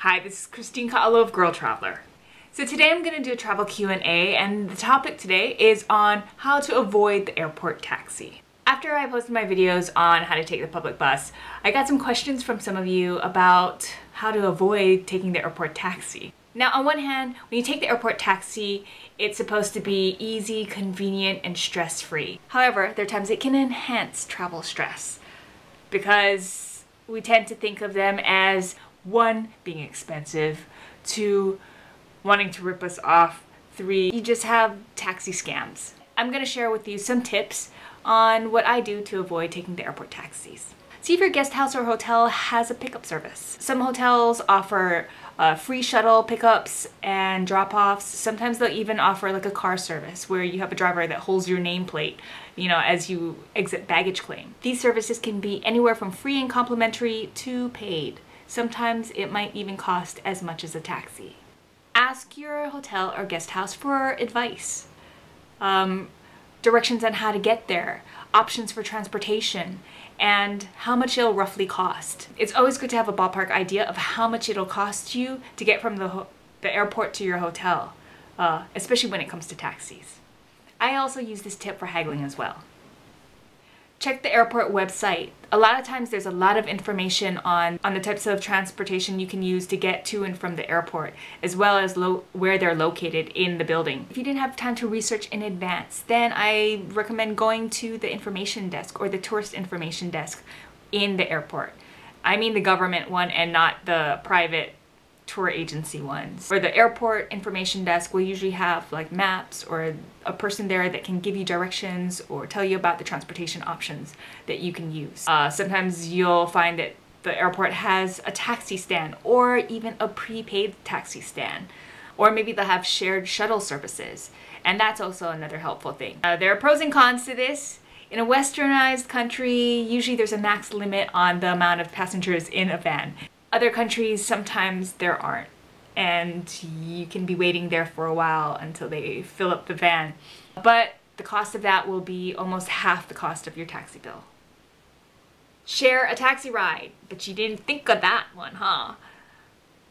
Hi, this is Christine Kaalo of Girl Traveler. So today I'm going to do a travel Q&A, and the topic today is on how to avoid the airport taxi. After I posted my videos on how to take the public bus, I got some questions from some of you about how to avoid taking the airport taxi. Now, on one hand, when you take the airport taxi, it's supposed to be easy, convenient, and stress-free. However, there are times it can enhance travel stress because we tend to think of them as 1, being expensive, 2, wanting to rip us off, 3, you just have taxi scams. I'm going to share with you some tips on what I do to avoid taking the airport taxis. See if your guest house or hotel has a pickup service. Some hotels offer free shuttle pickups and drop-offs. Sometimes they'll even offer like a car service where you have a driver that holds your nameplate, as you exit baggage claim. These services can be anywhere from free and complimentary to paid. Sometimes it might even cost as much as a taxi. Ask your hotel or guest house for advice. Directions on how to get there, options for transportation, and how much it'll roughly cost. It's always good to have a ballpark idea of how much it'll cost you to get from the airport to your hotel, especially when it comes to taxis. I also use this tip for haggling as well. Check the airport website. A lot of times there's a lot of information on the types of transportation you can use to get to and from the airport, as well as where they're located in the building. If you didn't have time to research in advance, then I recommend going to the information desk or the tourist information desk in the airport. I mean the government one and not the private tour agency ones. Or the airport information desk will usually have like maps or a person there that can give you directions or tell you about the transportation options that you can use. Sometimes you'll find that the airport has a taxi stand or even a prepaid taxi stand. Or maybe they'll have shared shuttle services, and that's also another helpful thing. There are pros and cons to this. In a westernized country, usually there's a max limit on the amount of passengers in a van. Other countries, sometimes there aren't, and you can be waiting there for a while until they fill up the van. But the cost of that will be almost half the cost of your taxi bill. Share a taxi ride, but you didn't think of that one, huh?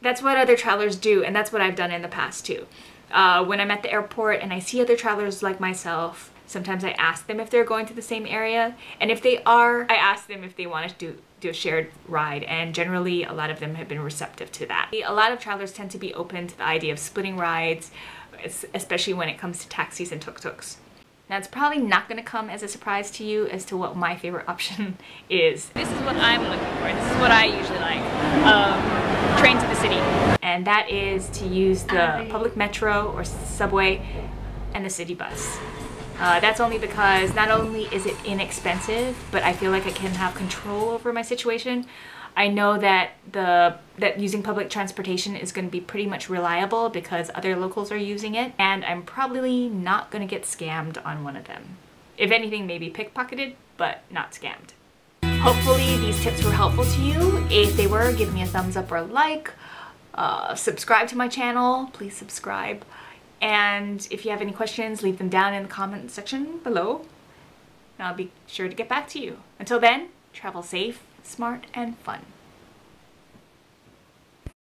That's what other travelers do, and that's what I've done in the past too. When I'm at the airport and I see other travelers like myself, sometimes I ask them if they're going to the same area, and if they are, I ask them if they want to do a shared ride, and generally a lot of them have been receptive to that. A lot of travelers tend to be open to the idea of splitting rides, especially when it comes to taxis and tuk-tuks. Now, it's probably not going to come as a surprise to you as to what my favorite option is. This is what I'm looking for. This is what I usually like. Train to the city. And that is to use the public metro or subway and the city bus. That's only because not only is it inexpensive, but I feel like I can have control over my situation. I know that using public transportation is going to be pretty much reliable because other locals are using it, and I'm probably not going to get scammed on one of them. If anything, maybe pickpocketed, but not scammed. Hopefully these tips were helpful to you. If they were, give me a thumbs up or a like. Subscribe to my channel. Please subscribe. And if you have any questions, leave them down in the comment section below. And I'll be sure to get back to you. Until then, travel safe, smart, and fun.